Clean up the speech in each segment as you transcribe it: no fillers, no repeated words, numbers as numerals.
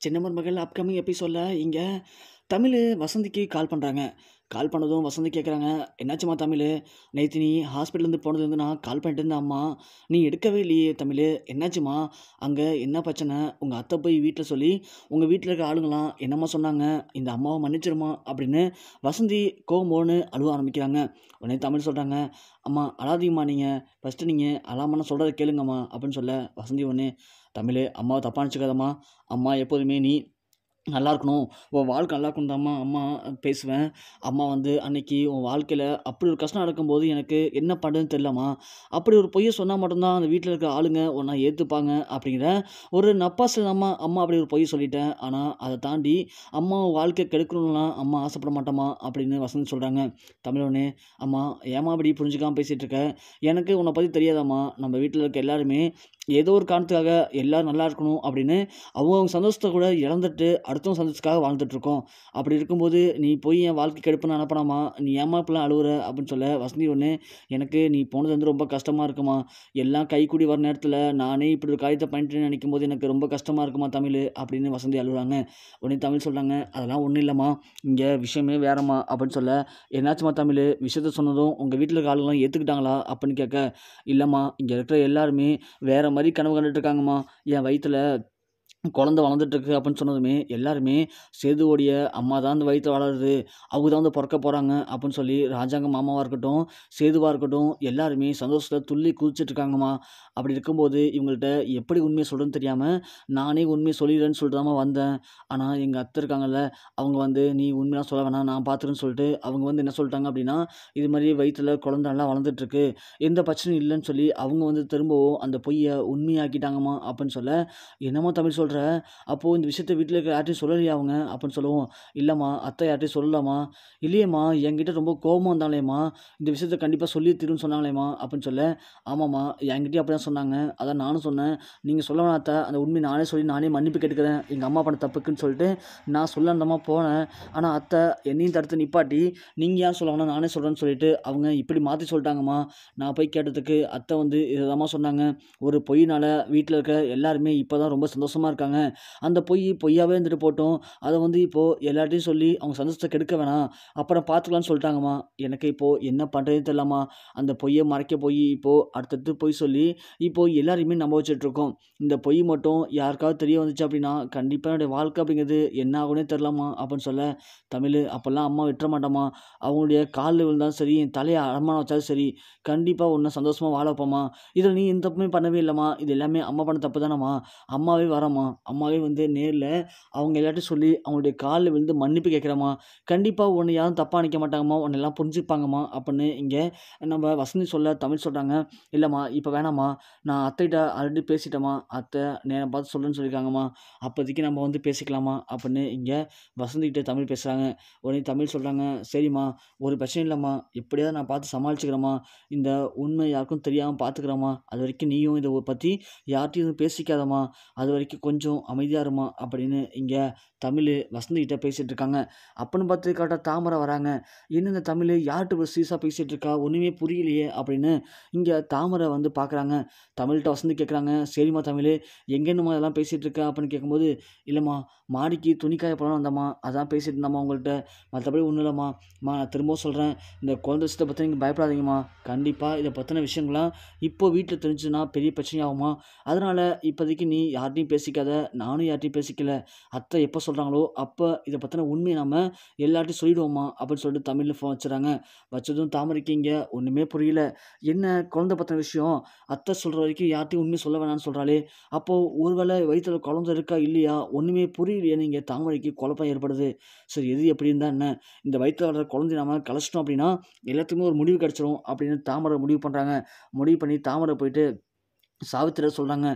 சின்ன மருமகள் அப்கமிங் எபிசோடில் இங்கே தமிழ் வசந்திக்கு கால் பண்ணுறாங்க. கால் பண்ணதும் வசந்தி கேட்குறாங்க, என்னாச்சும்மா தமிழ்? நேற்று நீ ஹாஸ்பிட்டலேருந்து போனதுலேருந்து நான் கால் பண்ணிட்டு இருந்தேன் அம்மா, நீ எடுக்கவே இல்லையே தமிழ், என்னாச்சும்மா? அங்கே என்ன பிரச்சனை? உங்கள் அத்தை போய் வீட்டில் சொல்லி உங்கள் வீட்டில் இருக்க ஆளுங்களாம் என்னம்மா சொன்னாங்க? இந்த அம்மாவை மன்னிச்சிருமா அப்படின்னு வசந்தி கோமோன்னு அழுவ ஆரம்பிக்கிறாங்க. உடனே தமிழ் சொல்கிறாங்க, அம்மா அழாதீங்கம்மா, நீங்கள் ஃபஸ்ட்டு நீங்கள் அழாமன்னு சொல்கிறத கேளுங்கம்மா அப்படின்னு சொல்ல வசந்தி ஒன்று, தமிழ் அம்மாவை தப்பாக நினச்சிக்காதம்மா, அம்மா எப்போதுமே நீ நல்லா இருக்கணும், உன் வாழ்க்கை நல்லா இருக்கணும் அம்மா பேசுவேன். அம்மா அன்னைக்கு உன் வாழ்க்கையில் அப்படி ஒரு கஷ்டம் நடக்கும்போது எனக்கு என்ன பண்ணுறதுன்னு தெரிலம்மா, அப்படி ஒரு பொய்யை சொன்னால் மட்டும்தான் அந்த வீட்டில் இருக்க ஆளுங்க உன்னை ஏற்றுப்பாங்க அப்படிங்கிற ஒரு நப்பாசில் அம்மா அப்படி ஒரு பொய்யை சொல்லிட்டேன். ஆனால் அதை தாண்டி அம்மா வாழ்க்கை கெடுக்கணும்லாம் அம்மா ஆசைப்பட மாட்டோமா அப்படின்னு வசந்தி சொல்கிறாங்க. தமிழொன்னே, அம்மா ஏமா அப்படி புரிஞ்சுக்காமல் பேசிகிட்டு இருக்க? எனக்கு உன்னை பற்றி தெரியாதாம்மா, நம்ம வீட்டில் இருக்க எல்லாருமே ஏதோ ஒரு காரணத்துக்காக எல்லோரும் நல்லா இருக்கணும் அப்படின்னு அவங்க சந்தோஷத்தை கூட இழந்துட்டு அடுத்தவங்க சந்தோஷத்துக்காக வாழ்ந்துட்டுருக்கோம். அப்படி இருக்கும்போது நீ போய் என் வாழ்க்கை கெடுப்புன்னு அனுப்பினாமா, நீ ஏமா இப்படிலாம் அழுவுற அப்படின்னு சொல்ல வசந்தி ஒன்று, எனக்கு நீ போனது ரொம்ப கஷ்டமாக இருக்குமா, எல்லாம் கைக்கூடி வர நேரத்தில் நானே இப்படி ஒரு காரியத்தை பண்ணிட்டேன்னு நினைக்கும் போது எனக்கு ரொம்ப கஷ்டமாக இருக்குமா தமிழ் அப்படின்னு வசந்தி அழுகுறாங்க. உடனே தமிழ் சொல்கிறாங்க, அதெல்லாம் ஒன்றும் இல்லைம்மா, இங்கே விஷயமே வேறம்மா அப்படின்னு சொல்ல, என்னாச்சுமா தமிழ்? விஷயத்த சொன்னதும் உங்கள் வீட்டில் இருக்க ஆளுங்களாம் ஏற்றுக்கிட்டாங்களா அப்படின்னு கேட்க, இல்லைம்மா இங்கே இருக்கிற எல்லாருமே வேறு மாதிரி கனவு கண்டுட்டு இருக்காங்கம்மா, என் வயிற்றில் குழந்தை வளர்ந்துட்டுருக்கு அப்படின்னு சொன்னதுமே எல்லாருமே சேதுவோடைய அம்மா தான் அந்த வயிற்றில் வளருது, அவங்க தான் பிறக்க போகிறாங்க அப்படின்னு சொல்லி ராஜாங்க மாமாவாக இருக்கட்டும் சேதுவாக இருக்கட்டும் எல்லாருமே சந்தோஷத்தில் துள்ளி குதிச்சிட்ருக்காங்கம்மா. அப்படி இருக்கும்போது இவங்கள்ட்ட எப்படி உண்மையை சொல்கிறேன்னு தெரியாமல் நானே உண்மையை சொல்லிடுறேன்னு சொல்லிட்டு தான் வந்தேன். ஆனால் எங்கள் அத்தை இருக்காங்கல்ல, அவங்க நீ உண்மையாக சொல்ல வேணாம் நான் பார்த்துக்கிறேன்னு சொல்லிட்டு அவங்க என்ன சொல்லிட்டாங்க அப்படின்னா, இது மாதிரி வயிற்றில் குழந்தை நல்லா வளர்ந்துட்டுருக்கு, எந்த பிரச்சனையும் இல்லைன்னு சொல்லி அவங்க திரும்பவும் அந்த பொய்யை உண்மையாக்கிட்டாங்கம்மா அப்படின்னு சொல்ல, என்னம்மா தமிழ் சொல்கிற, அப்போது இந்த விஷயத்த வீட்டில் இருக்க யார்ட்டையும் சொல்லலையா அவங்க அப்படின்னு சொல்லவும், இல்லைம்மா அத்தை யார்ட்டையும் சொல்லலாமா, இல்லையேம்மா என்கிட்ட ரொம்ப கோபமாக இருந்தாங்களேம்மா, இந்த விஷயத்த கண்டிப்பாக சொல்லி தீருன்னு சொன்னாங்களேம்மா அப்படின்னு சொல்ல, ஆமாம்மா என்கிட்டயும் அப்படி தான் சொன்னாங்க, அதான் நானும் சொன்னேன், நீங்கள் சொல்ல வேணாம் அத்தை, அந்த உண்மையை நானே சொல்லி நானே மன்னிப்பு கேட்டுக்கிறேன், எங்கள் அம்மா பண்ண தப்புக்குன்னு சொல்லிட்டு நான் சொல்ல அந்தம்மா போனேன். ஆனால் அத்தை என்னையும் தடுத்து நிப்பாட்டி நீங்கள் ஏன் சொல்ல வேணாம் நானே சொல்கிறேன்னு சொல்லிட்டு அவங்க இப்படி மாற்றி சொல்லிட்டாங்கம்மா. நான் போய் கேட்டதுக்கு அத்தை இதைதாம்மா சொன்னாங்க, ஒரு பொய்னால் வீட்டில் இருக்க எல்லாருமே இப்போ தான் ரொம்ப சந்தோஷமாக இருக்காங்க, அந்த பொய்யாவே இருந்துட்டு போட்டோம், அதை இப்போது எல்லார்ட்டையும் சொல்லி அவங்க சந்தோஷத்தை கெடுக்க வேணாம், அப்புறம் பார்த்துக்கலான்னு சொல்லிட்டாங்கம்மா. எனக்கு இப்போது என்ன பண்ணுறதுன்னு தெரியலம்மா, அந்த பொய்யை மறைக்க போய் இப்போது அடுத்தடுத்து பொய் சொல்லி இப்போது எல்லாரையுமே நம்ப வச்சுட்ருக்கோம். இந்த பொய் மட்டும் யாருக்காவது தெரிய வந்துச்சு அப்படின்னா கண்டிப்பாக என்னுடைய வாழ்க்கை அப்படிங்கிறது என்ன ஆகுனே தெரிலம்மா அப்படின்னு சொல்ல, தமிழ் அப்போல்லாம் அம்மா விட்டுற மாட்டோம்மா, அவங்களுடைய காலில் விழுந்தாலும் சரி என் தலையை அடமானம் வச்சாலும் சரி கண்டிப்பாக ஒன்று சந்தோஷமாக வாழ வைப்போம்மா, இதில் நீ எந்த தப்புமே பண்ணவே இல்லைம்மா, இது எல்லாமே அம்மா பண்ண தப்பு தானம்மா, அம்மாவே வரம்மா, அம்மாவே நேரில் அவங்க எல்லார்ட்டையும் சொல்லி அவங்களுடைய காலில் விழுந்து மன்னிப்பு கேட்குறம்மா, கண்டிப்பாக உன்னை யாரும் தப்பாக நினைக்க மாட்டாங்கம்மா, உன்னை எல்லாம் புரிஞ்சுப்பாங்கம்மா அப்படின்னு இங்கே நம்ம வசந்தி சொல்ல தமிழ் சொல்கிறாங்க, இல்லைம்மா இப்போ வேணாம்மா, நான் அத்தைகிட்ட ஆல்ரெடி பேசிட்டேம்மா, அத்தை நேரம் பார்த்து சொல்லுன்னு சொல்லியிருக்காங்கம்மா, அப்போதைக்கு நம்ம பேசிக்கலாமா அப்படின்னு இங்கே வசந்திக்கிட்ட தமிழ் பேசுகிறாங்க. உடனே தமிழ் சொல்கிறாங்க, சரிம்மா ஒரு பிரச்சனையும் இல்லைம்மா, எப்படியாவது நான் பார்த்து சமாளிச்சுக்கிறேம்மா, இந்த உண்மை யாருக்கும் தெரியாமல் பார்த்துக்கிறேம்மா, அது வரைக்கும் நீயும் இதை பற்றி யார்கிட்டையும் எதுவும் பேசிக்காதம்மா, அது வரைக்கும் கொஞ்சம் அமைதியாக இருமா அப்படின்னு இங்கே தமிழ் வசந்திக்கிட்ட பேசிகிட்டு இருக்காங்க. அப்பன்னு பார்த்து கரெக்டாக தாமரை வராங்க. என்ன இந்த தமிழ் யார்கிட்ட ஒரு சீஸாக பேசிகிட்டு இருக்கா, ஒன்றுமே புரியலையே அப்படின்னு இங்கே தாமரை பார்க்குறாங்க. தமிழ்கிட்ட வசந்தி கேட்குறாங்க, சரிம்மா தமிழ் எங்கேன்னுமா இதெல்லாம் பேசிகிட்டு இருக்கா அப்படின்னு கேட்கும்போது, இல்லைம்மா மாடிக்கு துணிக்காய போகலாம் வந்தம்மா, அதான் பேசிகிட்டு இருந்தம்மா உங்கள்கிட்ட, மற்றபடி ஒன்றும் இல்லைம்மா, நான் திரும்பவும் சொல்கிறேன், இந்த குழந்தை விஷயத்தை பற்றி நீங்கள் பயப்படாதீங்கம்மா, கண்டிப்பாக இதை பற்றின விஷயங்கள்லாம் இப்போ வீட்டில் தெரிஞ்சுன்னா பெரிய பிரச்சனையாகும்மா, அதனால் இப்போதைக்கு நீ யார்கிட்டையும் பேசிக்காத, நானும் யார்கிட்டையும் பேசிக்கல, அத்தை எப்போ சொல்கிறாங்களோ அப்போ இதை பற்றின உண்மையை நம்ம எல்லார்ட்டையும் சொல்லிவிடுவோம்மா அப்படின்னு சொல்லிட்டு தமிழில் ஃபோன் வச்சுறாங்க. வச்சதும் தாமரைக்கு இங்கே ஒன்றுமே புரியல, என்ன குழந்தை பற்றின விஷயம் அத்தை சொல்கிற வரைக்கும் யார்ட்டையும் உண்மையை சொல்ல வேணாம்னு சொல்கிறாளே, அப்போது ஒருவேளை வயிற்றில் குழந்தை இருக்கா இல்லையா ஒன்றுமே புரியலையே, நீங்கள் தாமரைக்கு குழப்பம் ஏற்படுது. சரி எது எப்படி இருந்தால் என்ன, இந்த வயிற்றில் வளர்கிற குழந்தைய நம்ம கலைச்சிட்டோம் அப்படின்னா எல்லாத்துக்குமே ஒரு முடிவு கிடச்சிரும் அப்படின்னு தாமரை முடிவு பண்ணுறாங்க. முடிவு பண்ணி தாமரை போயிட்டு சாவித்திரி சொல்கிறாங்க,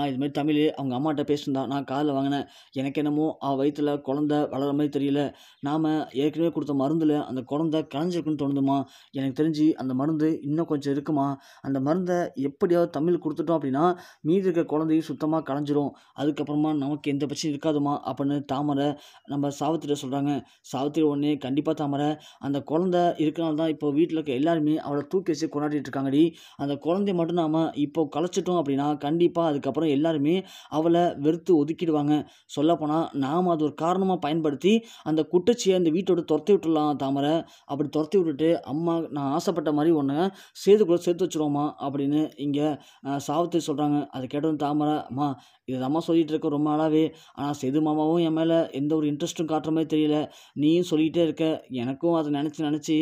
இதுமாரி தமிழ் அவங்க அம்மாட்ட பேசியிருந்தா, நான் காதில் வாங்கினேன், எனக்கு என்னமோ அவள் வயிற்றில் குழந்தை வளர மாதிரி தெரியல, நாம் ஏற்கனவே கொடுத்த மருந்தில் அந்த குழந்தை கலைஞ்சிருக்குன்னு தோணுதுமா, எனக்கு தெரிஞ்சு அந்த மருந்து இன்னும் கொஞ்சம் இருக்குமா, அந்த மருந்தை எப்படியாவது தமிழ் கொடுத்துட்டோம் அப்படின்னா மீதி இருக்க குழந்தையும் சுத்தமாக கலைஞ்சிரும், அதுக்கப்புறமா நமக்கு எந்த பிரச்சனையும் இருக்காதுமா அப்படின்னு தாமரை நம்ம சாவித்திரி சொல்கிறாங்க. சாவித்திரி ஒன்றே, கண்டிப்பாக தாமரை, அந்த குழந்தை இருக்கனால தான் இப்போ வீட்டில் இருக்க எல்லாருமே அவளை தூக்கி வச்சு கொண்டாடிட்டு இருக்காங்கடி, அந்த குழந்தைய மட்டும் நாம் இப்போ கலைச்சிட்டோம் பண்ணோம் அப்படின்னா கண்டிப்பாக அதுக்கப்புறம் எல்லாருமே அவளை வெறுத்து ஒதுக்கிடுவாங்க. சொல்லப்போனால் நாம் அது ஒரு காரணமாக பயன்படுத்தி அந்த குட்டச்சியை அந்த வீட்டோட துரத்தி விட்டுடலாம் தாமரை. அப்படி துரத்தி விட்டுட்டு அம்மா நான் ஆசைப்பட்ட மாதிரி ஒன்று சேதுக்குள்ளே சேர்த்து வச்சுருவோம்மா அப்படின்னு இங்கே சாவித்திரி சொல்கிறாங்க. அதை கேட்டதும் தாமரை, அம்மா இதுதாம்மா சொல்லிகிட்டு இருக்க ரொம்ப நாளாகவே, ஆனால் சேது மாமாவும் என் மேலே எந்த ஒரு இன்ட்ரெஸ்ட்டும் காட்டுற மாதிரி தெரியல, நீயும் சொல்லிக்கிட்டே இருக்க, எனக்கும் அதை நினச்சி நினச்சி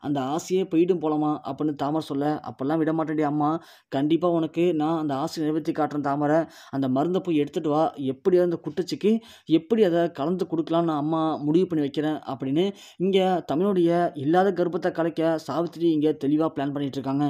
அந்த ஆசையே போயிடும் போலமா அப்படின்னு தாமரை சொல்ல, அப்போல்லாம் விட மாட்டேன்டி அம்மா, கண்டிப்பாக உனக்கு நான் அந்த ஆசையை நிறைவேற்றி காட்டுறேன் தாமரை, அந்த மருந்தை போய் எடுத்துகிட்டு வா, எப்படியாவது அந்த குட்டச்சிக்கு எப்படி அதை கலந்து கொடுக்கலான்னு நான் அம்மா முடிவு பண்ணி வைக்கிறேன் அப்படின்னு இங்கே தமிழுடைய இல்லாத கர்ப்பத்தை கலைக்க சாவித்திரி இங்கே தெளிவாக பிளான் பண்ணிகிட்டு இருக்காங்க.